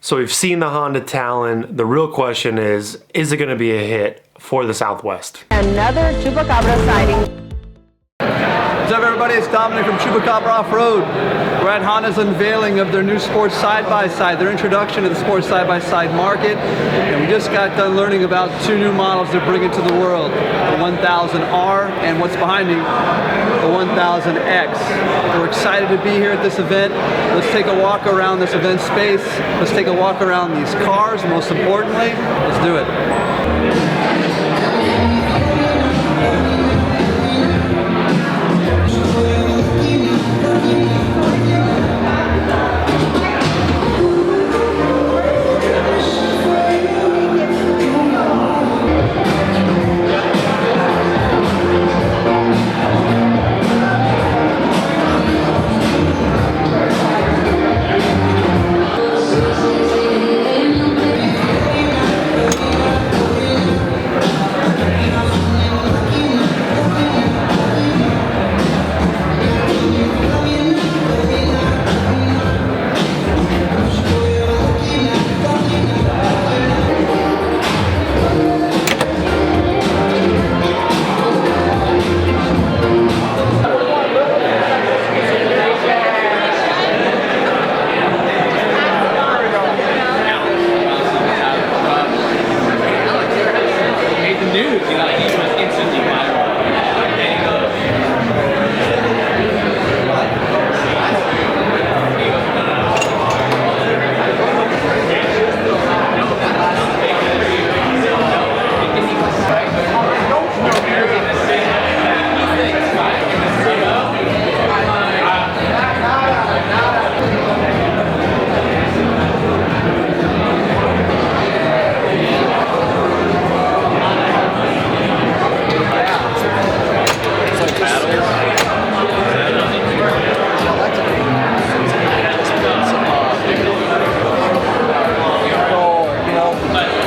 So we've seen the Honda Talon. The real question is it going to be a hit for the Southwest? Another Chupacabra sighting. What's up, everybody? It's Dominic from Chupacabra Offroad. We're at Honda's unveiling of their new sports side-by-side, their introduction to the sports side-by-side market. And we just got done learning about two new models they're bringing to the world, the 1000R and what's behind me, the 1000X. We're excited to be here at this event. Let's take a walk around this event space. Let's take a walk around these cars, most importantly. Let's do it.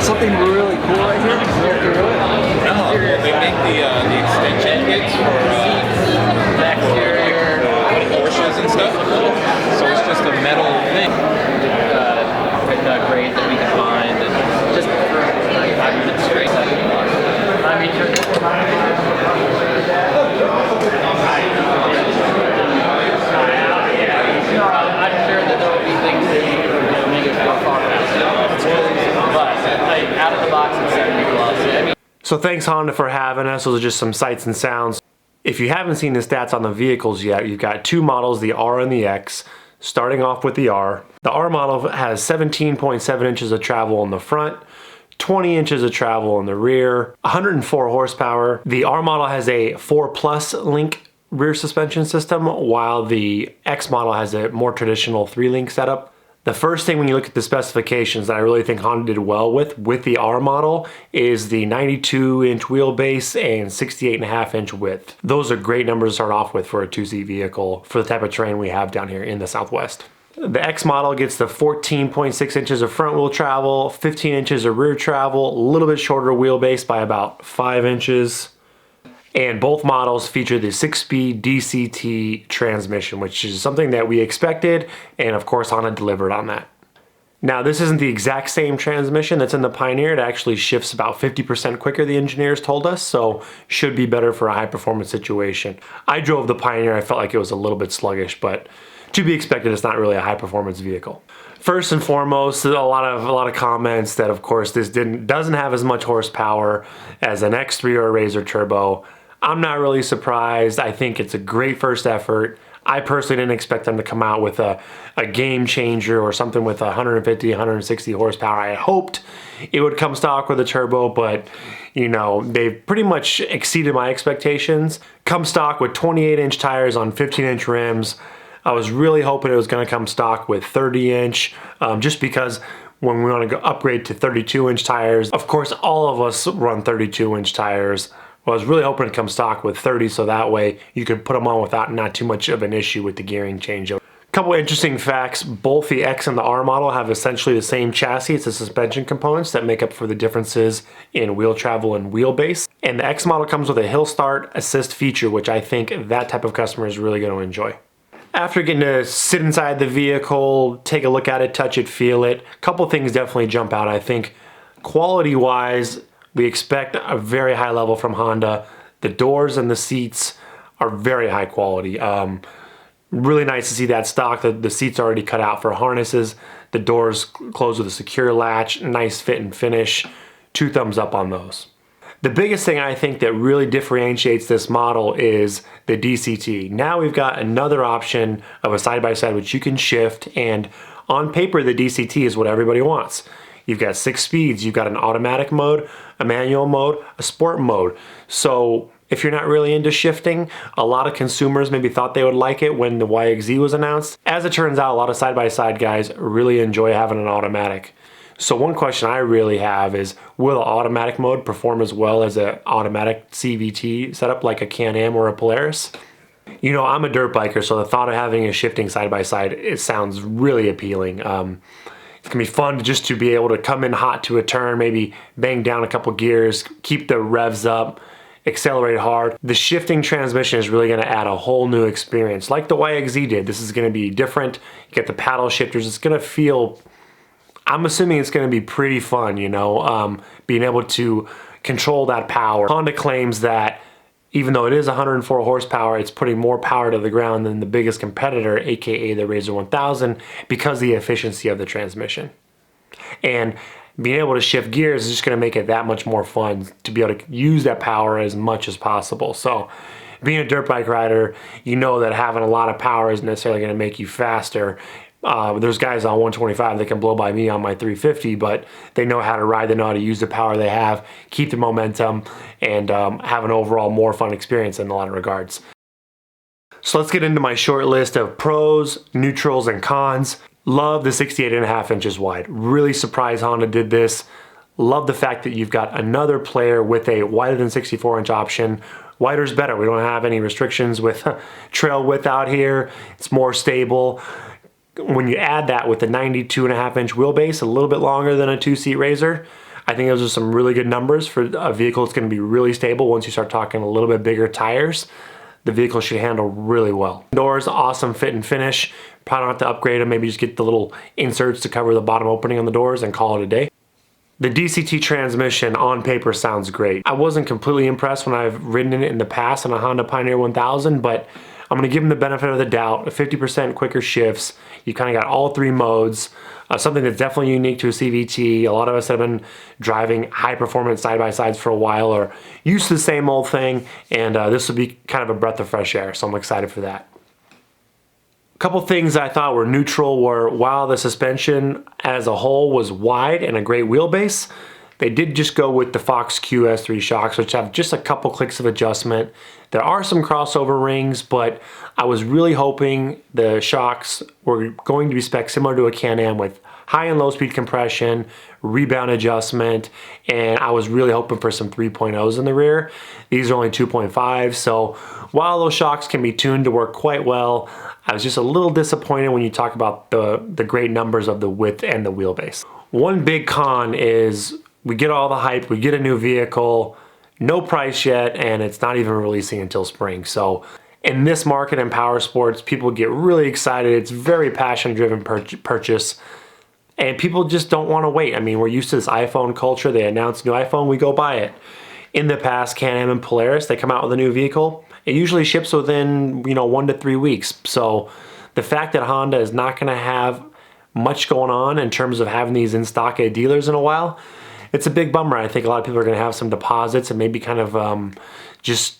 Something really cool right here. No, they make the extension kits for the exterior Porsches and stuff. So it's just a metal thing. Grade that we can find, and just for 5 minutes straight. I'm sure that there will be things that make it more far faster. But like, out of the box at 70 plus. I mean, So thanks Honda for having us. Those are just some sights and sounds. If you haven't seen the stats on the vehicles yet, you've got two models, the R and the X. Starting off with the R. The R model has 17.7 inches of travel in the front, 20 inches of travel in the rear, 104 horsepower. The R model has a 4+ link rear suspension system, while the X model has a more traditional 3-link setup. The first thing when you look at the specifications that I really think Honda did well with the R model is the 92-inch wheelbase and 68.5-inch width. Those are great numbers to start off with for a 2-seat vehicle for the type of terrain we have down here in the Southwest. The X model gets the 14.6 inches of front wheel travel, 15 inches of rear travel, a little bit shorter wheelbase by about 5 inches. And both models feature the 6-speed DCT transmission, which is something that we expected, and of course Honda delivered on that. Now this isn't the exact same transmission that's in the Pioneer. It actually shifts about 50% quicker, the engineers told us, so should be better for a high performance situation. I drove the Pioneer, I felt like it was a little bit sluggish, but to be expected, it's not really a high performance vehicle. First and foremost, a lot of comments that of course this doesn't have as much horsepower as an X3 or a Razor Turbo. I'm not really surprised. I think it's a great first effort. I personally didn't expect them to come out with a game changer or something with 150, 160 horsepower. I hoped it would come stock with a turbo, but you know, they've pretty much exceeded my expectations. Come stock with 28-inch tires on 15-inch rims. I was really hoping it was going to come stock with 30-inch, just because when we want to go upgrade to 32-inch tires, of course all of us run 32-inch tires. Well, I was really hoping to come stock with 30, so that way you could put them on without not too much of an issue with the gearing changeover. Couple of interesting facts: both the X and the R model have essentially the same chassis. It's the suspension components that make up for the differences in wheel travel and wheelbase. And the X model comes with a hill start assist feature, which I think that type of customer is really going to enjoy. After getting to sit inside the vehicle, take a look at it, touch it, feel it, a couple things definitely jump out. I think quality-wise, we expect a very high level from Honda. The doors and the seats are very high quality. Really nice to see that stock. The seats are already cut out for harnesses. The doors close with a secure latch. Nice fit and finish. 2 thumbs up on those. The biggest thing I think that really differentiates this model is the DCT. Now we've got another option of a side-by-side which you can shift, and on paper the DCT is what everybody wants. You've got 6 speeds, you've got an automatic mode, a manual mode, a sport mode. So if you're not really into shifting, a lot of consumers maybe thought they would like it when the YXZ was announced. As it turns out, a lot of side-by-side guys really enjoy having an automatic. So one question I really have is, will the automatic mode perform as well as an automatic CVT setup like a CanAm or a Polaris? You know, I'm a dirt biker, so the thought of having a shifting side-by-side, it sounds really appealing. It's gonna be fun just to be able to come in hot to a turn, maybe bang down a couple gears, keep the revs up, accelerate hard. The shifting transmission is really gonna add a whole new experience. Like the YXZ did, this is gonna be different. You get the paddle shifters, it's gonna feel, I'm assuming it's gonna be pretty fun, you know, being able to control that power. Honda claims that even though it is 104 horsepower, it's putting more power to the ground than the biggest competitor, AKA the Razor 1000, because of the efficiency of the transmission. And being able to shift gears is just gonna make it that much more fun to be able to use that power as much as possible. So being a dirt bike rider, you know that having a lot of power isn't necessarily gonna make you faster. There's guys on 125 that can blow by me on my 350, but they know how to ride, they know how to use the power they have, keep the momentum, and have an overall more fun experience in a lot of regards. So let's get into my short list of pros, neutrals, and cons. Love the 68.5 inches wide. Really surprised Honda did this. Love the fact that you've got another player with a wider than 64-inch option. Wider is better. We don't have any restrictions with trail width out here. It's more stable. When you add that with the 92.5-inch wheelbase, a little bit longer than a 2-seat Razor, I think those are some really good numbers for a vehicle that's going to be really stable once you start talking a little bit bigger tires. The vehicle should handle really well. Doors, awesome fit and finish. Probably don't have to upgrade them, maybe just get the little inserts to cover the bottom opening on the doors and call it a day. The DCT transmission on paper sounds great. I wasn't completely impressed when I've ridden in it in the past on a Honda Pioneer 1000, but I'm gonna give them the benefit of the doubt. 50% quicker shifts. You kind of got all 3 modes. Something that's definitely unique to a CVT. A lot of us have been driving high performance side-by-sides for a while or used to the same old thing, and this will be kind of a breath of fresh air, so I'm excited for that. A couple things I thought were neutral were, while the suspension as a whole was wide and a great wheelbase, they did just go with the Fox QS3 shocks, which have just a couple clicks of adjustment. There are some crossover rings, but I was really hoping the shocks were going to be spec similar to a Can-Am with high and low speed compression, rebound adjustment, and I was really hoping for some 3.0s in the rear. These are only 2.5, so while those shocks can be tuned to work quite well, I was just a little disappointed when you talk about the great numbers of the width and the wheelbase. One big con is we get all the hype, we get a new vehicle, no price yet, and it's not even releasing until spring. So in this market in power sports, people get really excited. It's very passion-driven purchase, and people just don't want to wait. I mean, we're used to this iPhone culture. They announce a new iPhone, we go buy it. In the past, Can-Am and Polaris, they come out with a new vehicle. It usually ships within 1 to 3 weeks. So the fact that Honda is not going to have much going on in terms of having these in stock at dealers in a while, it's a big bummer. I think a lot of people are going to have some deposits and maybe kind of just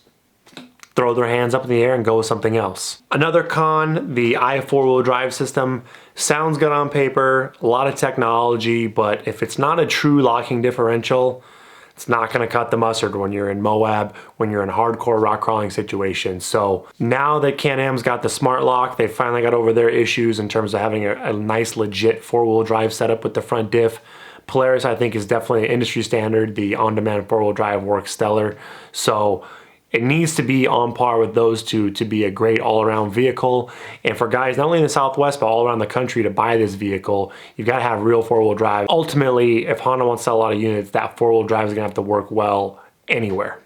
throw their hands up in the air and go with something else. Another con, the i4-wheel drive system sounds good on paper, a lot of technology, but if it's not a true locking differential, it's not going to cut the mustard when you're in Moab, when you're in hardcore rock crawling situations. So now that Can-Am's got the smart lock, they finally got over their issues in terms of having a nice legit 4-wheel drive setup with the front diff. Polaris, I think, is definitely an industry standard. The on-demand 4-wheel drive works stellar. So it needs to be on par with those two to be a great all-around vehicle. And for guys, not only in the Southwest, but all around the country to buy this vehicle, you've got to have real 4-wheel drive. Ultimately, if Honda wants to sell a lot of units, that 4-wheel drive is going to have to work well anywhere.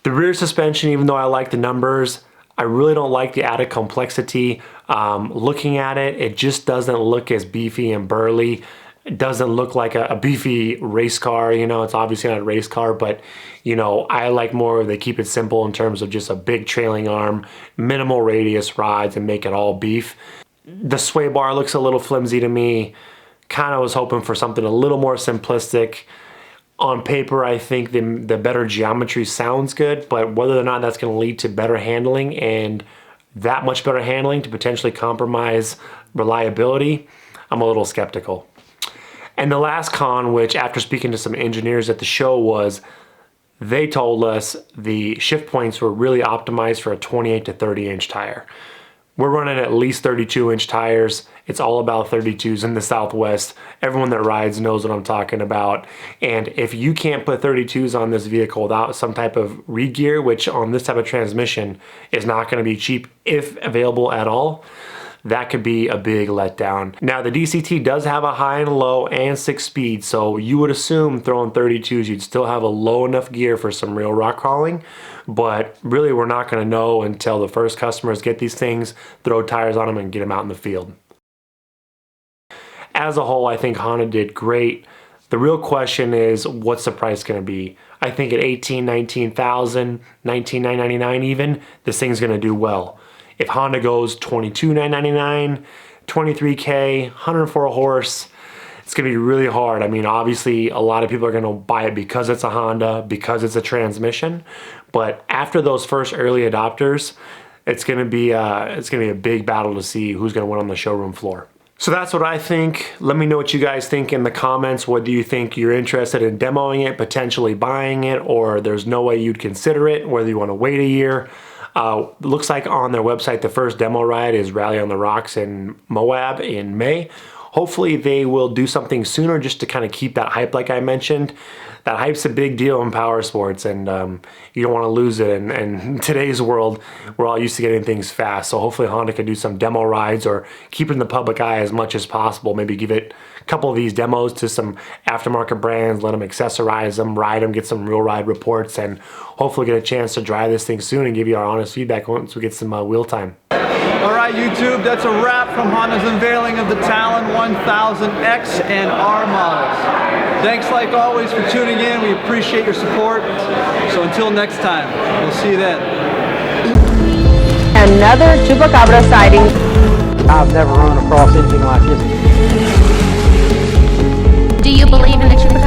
The rear suspension, even though I like the numbers, I really don't like the added complexity. Looking at it, it just doesn't look as beefy and burly. It doesn't look like a beefy race car, you know, it's obviously not a race car, but, you know, I like more, they keep it simple in terms of just a big trailing arm, minimal radius rides, and make it all beef. The sway bar looks a little flimsy to me. Kind of was hoping for something a little more simplistic. On paper, I think the better geometry sounds good, but whether or not that's going to lead to better handling and that much better handling to potentially compromise reliability, I'm a little skeptical. And the last con, which after speaking to some engineers at the show, was they told us the shift points were really optimized for a 28 to 30 inch tire. We're running at least 32 inch tires. It's all about 32s in the Southwest. Everyone that rides knows what I'm talking about. And if you can't put 32s on this vehicle without some type of re-gear, which on this type of transmission is not going to be cheap if available at all, that could be a big letdown. Now the DCT does have a high and low and 6 speed, so you would assume throwing 32s you'd still have a low enough gear for some real rock crawling, but really we're not going to know until the first customers get these things, throw tires on them, and get them out in the field. As a whole, I think Honda did great. The real question is, what's the price going to be? I think at $18,000, $19,000, $19,999 even, this thing's going to do well. If Honda goes $22,999, $23K, 104 horse, it's going to be really hard. I mean, obviously, a lot of people are going to buy it because it's a Honda, because it's a transmission. But after those first early adopters, it's going to be a big battle to see who's going to win on the showroom floor. So that's what I think. Let me know what you guys think in the comments. Whether you think you're interested in demoing it, potentially buying it, or there's no way you'd consider it, whether you want to wait a year. Looks like on their website the first demo ride is Rally on the Rocks in Moab in May. Hopefully they will do something sooner just to kind of keep that hype like I mentioned. That hype's a big deal in power sports, and you don't want to lose it. And in today's world, we're all used to getting things fast. So hopefully Honda can do some demo rides or keep it in the public eye as much as possible. Maybe give it a couple of these demos to some aftermarket brands, let them accessorize them, ride them, get some real ride reports, and hopefully get a chance to drive this thing soon and give you our honest feedback once we get some wheel time. All right, YouTube, that's a wrap from Honda's unveiling of the Talon 1000X and R models. Thanks like always for tuning in. We appreciate your support. So until next time, we'll see you then. Another Chupacabra sighting. I've never run across anything like this. Do you believe in the Chupacabra?